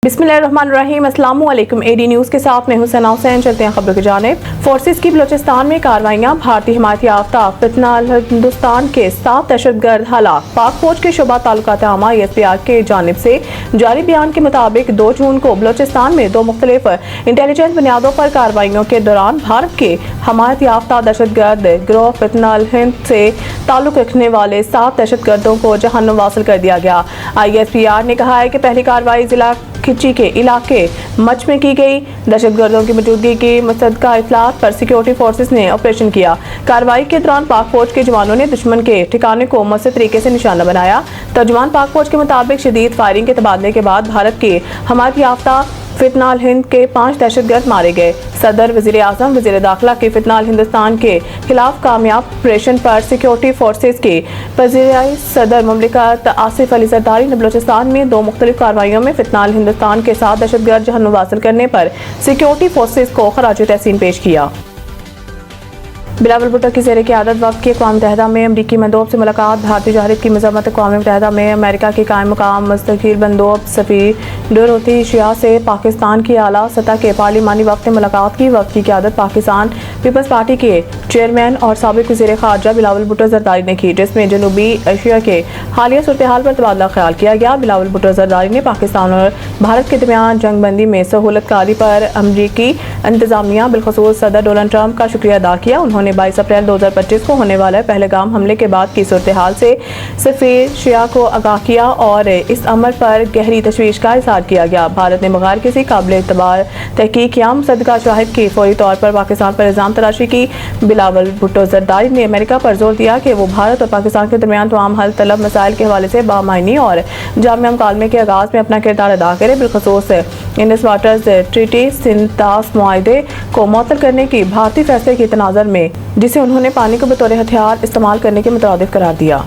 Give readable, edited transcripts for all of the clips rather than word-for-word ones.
बिस्मिल्लाहिर्रहमानिर्रहीम। अस्सलाम वालेकुम। एडी न्यूज़ के साथ मैं हूं सना हुसैन। चलते हैं खबरों की जानिब। फोर्सेस की बलूचिस्तान में कार्रवाइयां, भारतीय हिमायत याफ्ता फितनाल हिंदुस्तान के 7 दहशतगर्द हलाक। पाक फौज के शोबा ताल्लुकात आमा ISPR के जानिब से जारी बयान के मुताबिक 2 जून को बलूचिस्तान में 2 मुख्तलिफ इंटेलिजेंस बुनियादों पर कार्रवाइयों के दौरान भारत के हिमायत याफ्ता दहशतगर्द गिरोह फितनाल हिंद से ताल्लुक रखने वाले 7 दहशतगर्दों को जहन्नुम वासिल कर दिया गया। ISPR ने कहा है कि पहली कार्रवाई जिला खिची के इलाके मच में की गई। दहशतगर्दों की मौजूदगी की मुसद्दका इतलात पर सिक्योरिटी फोर्सेस ने ऑपरेशन किया। कार्रवाई के दौरान पाक फौज के जवानों ने दुश्मन के ठिकाने को मौसर तरीके से निशाना बनाया। तर्जुमान पाक फौज के मुताबिक शदीद फायरिंग के तबादले के बाद भारत के हिमायत याफ्ता फितनाल हिंद के 5 दहशतगर्द मारे गए। सदर, वजीर आजम, वजीर दाखिला के फितनाल हिंदुस्तान के खिलाफ कामयाब ऑपरेशन पर सिक्योरिटी फोर्सेस के वज़ीर सदर मुमलिकत आसिफ अली जरदारी ने बलूचिस्तान में 2 मुख्तलिफ कार्रवाइयों में फितनाल हिंदुस्तान के 7 दहशतगर्द जहन्नुम वासिल करने पर सिक्योरिटी फोर्सेस को खराज तहसीन पेश किया। बिलावल भुट्टो की ज़ेर क़यादत वफ़द की अक़वाम मुत्तहिदा में अमरीकी मंदोब से मुलाकात। भारतीय जहारियत की मज़म्मत। अक़वाम मुत्तहिदा में अमेरिका की कायम मुकाम मुस्तक़िल मंदोब सफ़ीर डोरोथी शिया से पाकिस्तान की आला सतह के पार्लिमानी वफ़द ने मुलाकात की। वफ़द की क़यादत पाकिस्तान पीपल्स पार्टी के चेयरमैन और साबिक़ वज़ीर ख़ारजा बिलावल भुट्टो ज़रदारी ने की, जिसमें जनूबी एशिया के हालिया सूरत हाल पर तबादला ख्याल किया गया। बिलावल भुट्टो ज़रदारी ने पाकिस्तान और भारत के दरमियान जंग बंदी में सहूलतकारी पर अमरीकी इंतज़ामिया बिलख़ुसूस सदर डोनाल्ड ट्रंप का शुक्रिया अदा किया। उन्होंने 22 अप्रैल 2025 को होने वाले पहलगाम हमले के बाद की सूरत हाल से सफ़ीर शिया को आगाह किया और इस अमल पर गहरी तशवीश का इज़हार किया गया। भारत ने बगैर किसी काबिल एतबार तहकीक या मुसद्दका शाहिद की फौरी तौर पर पाकिस्तान पर इल्ज़ाम तराशी की। बिलावल भुट्टो ज़रदारी ने अमेरिका पर जोर दिया कि वो भारत और पाकिस्तान के दरमियान तमाम हल तलब मसाइल के हवाले से बामायनी और जामिया मुकालमे के आगाज़ में अपना किरदार अदा करे। बिलख़ुसूस इंडस वाटर्स ट्रीटी सिंतास मुआहदे को मुअत्तल करने की भारतीय फैसले की तनाज़ुर में, जिसे उन्होंने पानी को बतौर हथियार इस्तेमाल करने के मुतरादिफ करार दिया।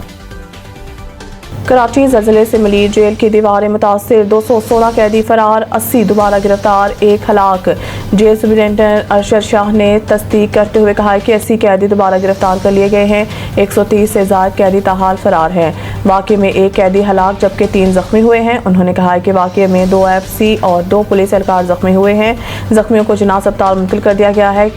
कराची ज़लज़ले से मिली जेल की दीवारें मुतासिर, 216 कैदी फरार, 80 दोबारा गिरफ्तार, 1 हलाक। जेल सुपरिटेंडेंट अरशद शाह ने तस्दीक करते हुए कहा कि 80 कैदी दोबारा गिरफ्तार कर लिए गए हैं। 130 से ज़ायद कैदी ताहाल फरार हैं। वाक़े में 1 कैदी हलाक जबकि 3 ज़ख्मी हुए हैं। उन्होंने कहा कि वाक़े में 2 FC और 2 पुलिस एहलकार ज़ख्मी हुए हैं। ज़ख्मियों को जिनाह अस्पताल मुंतकिल कर दिया गया है।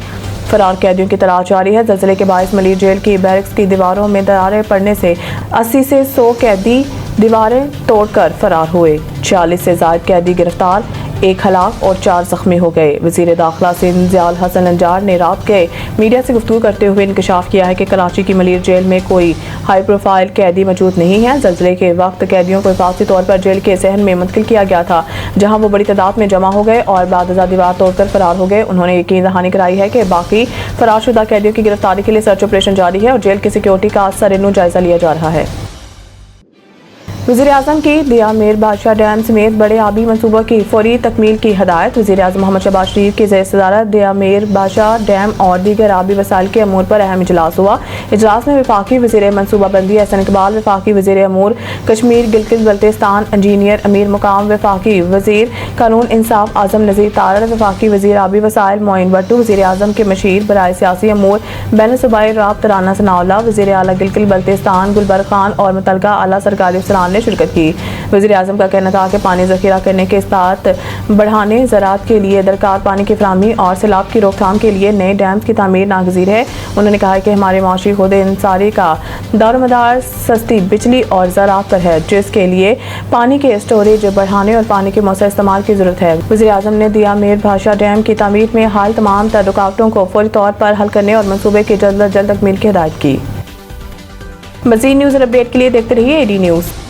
फरार कैदियों की तलाश जारी है। ज़लज़ले के बायस मली जेल की बैरक्स की दीवारों में दरारें पड़ने से 80 से 100 कैदी दीवारें तोड़कर फरार हुए। 40 से ज़ायद कैदी गिरफ्तार, 1 हलाक और 4 ज़ख्मी हो गए। वज़ीर दाखिला सिंध ज़ियाल हसन अंजार ने रात के मीडिया से गुफ्तगू करते हुए इंकशाफ किया है कि कराची की मलीर जेल में कोई हाई प्रोफाइल कैदी मौजूद नहीं है। ज़लज़ले के वक्त कैदियों को हिफाजती तौर पर जेल के सहन में मुंतकिल किया गया था, जहाँ वो बड़ी तादाद में जमा हो गए और बादअज़ा दीवार तोड़कर फरार हो गए। उन्होंने यकीन दहानी कराई है कि बाकी फरारशुदा कैदियों की गिरफ्तारी के लिए सर्च ऑपरेशन जारी है और जेल की सिक्योरिटी का सरेनू जायजा लिया जा रहा है। वज़ीर आज़म की दिया मीर बादशाह डैम समेत बड़े आबी मनसूबों की फौरी तकमील की हदायत। वज़ीर आज़म मोहम्मद शहबाज शरीफ की ज़ेर-ए-सदारत दिया मीर बादशाह डैम और दीगर आबी वसाइल के अमूर पर अहम इजलास हुआ। इजलास में वफाकी वज़ीर मनसूबाबंदी एहसन इकबाल, वफाकी वज़ीर अमूर कश्मीर गिलगित बल्तिस्तान इंजीनियर अमीर मुकाम, वफाकी वज़ीर कानून इंसाफ आज़म नज़ीर तारड़, वफाकी वज़ीर आबी वसाइल मोइन भट्टू, वज़ीर आज़म के मशीर बराए सियासी अमूर बैन सूबाई राब्ता राना सनाउल्लाह, वज़ीर आला गिलगित बल्तिस्तान गुलबर्ग खान और मुतलका आला सरकारी अफसरान ने शिरकत की। वज़ीर आज़म का कहना था कि पानी ज़ख़ीरा करने के इस्तात बढ़ाने, ज़राअत के लिए दरकार पानी की फराहमी और सैलाब की रोकथाम के लिए नए डैम्स की तामीर नागज़ीर है। उन्होंने कहा कि हमारे माशी खुद इंसारी का दारोमदार सस्ती बिजली और ज़राअत पर है, जिसके लिए पानी के स्टोरेज बढ़ाने और पानी के मौसर इस्तेमाल की ज़रूरत है। वज़ीर आज़म ने दिया मीर बादशाह डैम की तामीर में हाल तमाम तर रुकावटों को फौरी तौर पर हल करने और मनसूबे की जल्द अज जल्द तकमील की हिदायत की। मज़ीद न्यूज़ और अपडेट के लिए देखते रहिए AD न्यूज़।